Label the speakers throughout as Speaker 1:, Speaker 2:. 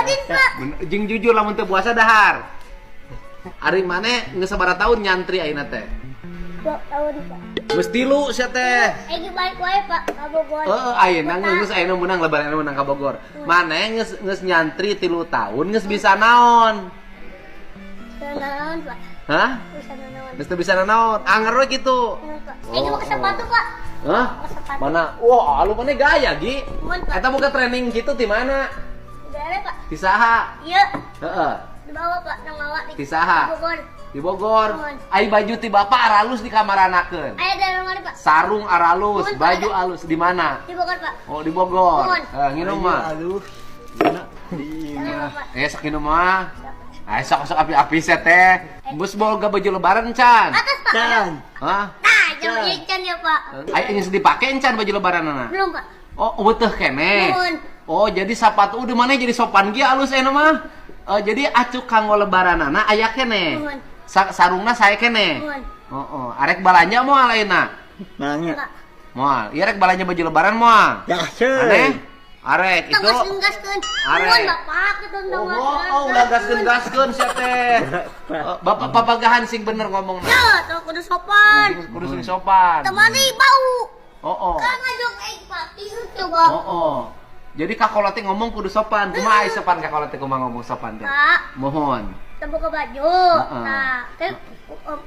Speaker 1: Rajin, Pak.
Speaker 2: Jeung jujur lamun teu puasa dahar. Ari maneh geus sabaraha taun nyantri ayeuna teh?
Speaker 1: 2 tahun, Pak.
Speaker 2: Geus 3 sia teh.
Speaker 1: Balik wae, Pak, ka Bogor.
Speaker 2: Heeh, ayeuna geus ayeuna menang lebaran menang ka Bogor. Maneh geus nyantri 3 tahun geus bisa naon?
Speaker 1: Naon, Pak?
Speaker 2: Hah?
Speaker 1: Bisa naon.
Speaker 2: Geus teu bisa naon? Anger we kitu.
Speaker 1: Mau ke sepatu, Pak.
Speaker 2: Hah?
Speaker 1: Sepatu.
Speaker 2: Mana? Wah, lu maneh gaya, Gi.
Speaker 1: Mohon, Pak.
Speaker 2: Eta buka training kitu di mana?
Speaker 1: Udah ada, Pak.
Speaker 2: Di saha?
Speaker 1: Iya,
Speaker 2: Heeh.
Speaker 1: di bawah, Pak. Nang bawah
Speaker 2: Di saha?
Speaker 1: Bogor.
Speaker 2: Di Bogor.
Speaker 1: Mohon.
Speaker 2: Ai baju ti bapak aralus di kamar anakeun.
Speaker 1: Aya dari mana, Pak?
Speaker 2: Sarung aralus,
Speaker 1: Mohon, Pak.
Speaker 2: baju alus di mana?
Speaker 1: Di Bogor, Pak.
Speaker 2: Oh, di Bogor.
Speaker 1: Mohon.
Speaker 2: Nginum mah.
Speaker 3: Aduh.
Speaker 1: Di mana, Pak?
Speaker 2: Sok nginum mah. Sok api-api set teh. Bus boga baju lebaran can.
Speaker 1: Atas, Pak. ada.
Speaker 3: Can.
Speaker 2: Hah?
Speaker 1: Nah, jam ikan ya, Pak.
Speaker 2: Ai geus dipake can baju lebaranna.
Speaker 1: Belum, Pak.
Speaker 2: Oh, beuteuh keneh.
Speaker 1: Mohon.
Speaker 2: Oh, jadi sapatu udah mana jadi sopan ge alus ena mah. Jadi acuk kanggo lebaranana aya keneh.
Speaker 1: Mohon.
Speaker 2: Sarungna sae keneh.
Speaker 1: Mohon.
Speaker 2: Heeh, arek balanja moal ayeuna.
Speaker 3: Banget.
Speaker 1: Pak.
Speaker 2: Moal, ieu rek balanja baju lebaran moal.
Speaker 3: Ya,
Speaker 2: Aneh? Arek itu.
Speaker 1: Gaskeun.
Speaker 2: Are.
Speaker 1: Mohon, Bapak, kita
Speaker 2: Udah gaskeun sia teh. Bapak papagahan sing bener ngomongna.
Speaker 1: Ya, tuh kudu sopan.
Speaker 2: Kudu sing sopan.
Speaker 1: Temani bau.
Speaker 2: Oh.
Speaker 1: Kan ngajak Pak. Itu, Pak.
Speaker 2: Oh. Jadi kakolote ngomong kudu sopan. Kumaha ai sopan kakolote kumaha ngomong sopan teh?
Speaker 1: Pak,
Speaker 2: Mohon.
Speaker 1: kita buka baju. Nah, kan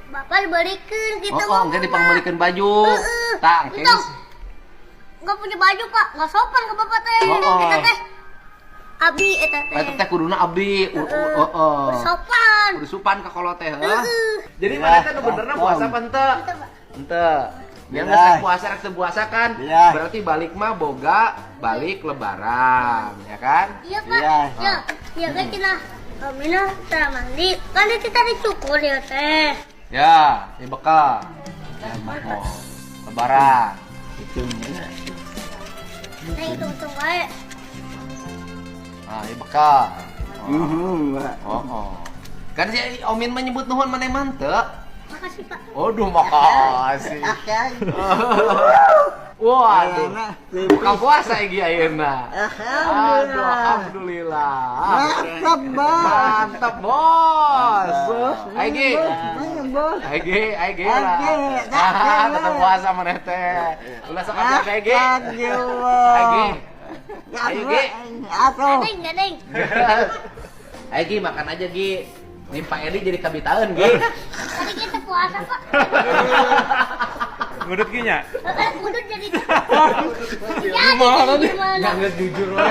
Speaker 1: Bapak dibalikin gitu.
Speaker 2: Engke dipangmelikeun baju. Tah, engke
Speaker 1: Nggak punya baju, Pak. Nggak sopan ke Bapak teh. Eta teh abi eta teh.
Speaker 2: eta teh kuduna abdi.
Speaker 1: Sopan.
Speaker 2: Kudu sopan kakolote, heuh. Jadi mana teh nu benerna puasa apa henteu?
Speaker 1: Itu, Pak.
Speaker 2: Henteu. Yang nggak puasa rek teu puasa kan?
Speaker 3: Iya.
Speaker 2: Berarti balik mah boga balik lebaran, ya kan?
Speaker 1: Iya, Pak.
Speaker 3: Iya.
Speaker 1: Ya, iya kan cina. Mina teh mandi. Kan kita dicukur ya teh.
Speaker 2: Ya, bekal. Ya, mau lebaran.
Speaker 3: Itu mana?
Speaker 1: Teh hitung-hitung wae.
Speaker 2: Ah, ieu bekal.
Speaker 3: Pak.
Speaker 2: Oh. Kan si Omin menyebut nuhun maneh mah henteu.
Speaker 1: Makasih, Pak.
Speaker 2: Aduh, makasih.
Speaker 3: Akan.
Speaker 2: Waduh.
Speaker 3: Ayeuna,
Speaker 2: Buka puasa iki ayeuna. Aduh,
Speaker 3: Alhamdulillah.
Speaker 2: alhamdulillah.
Speaker 3: Mantap, Bos.
Speaker 2: Mantap, Bos. Aigi.
Speaker 3: Bos.
Speaker 2: Aigi lah. Tetep puasa maneh teh. Ulah sok atuh Aigi. Aigi. Aigi.
Speaker 3: Atuh.
Speaker 1: Gading.
Speaker 2: Aigi makan aja, Gi. Nih Pak Edi jadi kabitaeun, Gi.
Speaker 1: Tadi kita puasa, Pak.
Speaker 4: Ngudut kinya.
Speaker 1: Udah jadi.
Speaker 2: Gimana nih? Nggak jujur lah.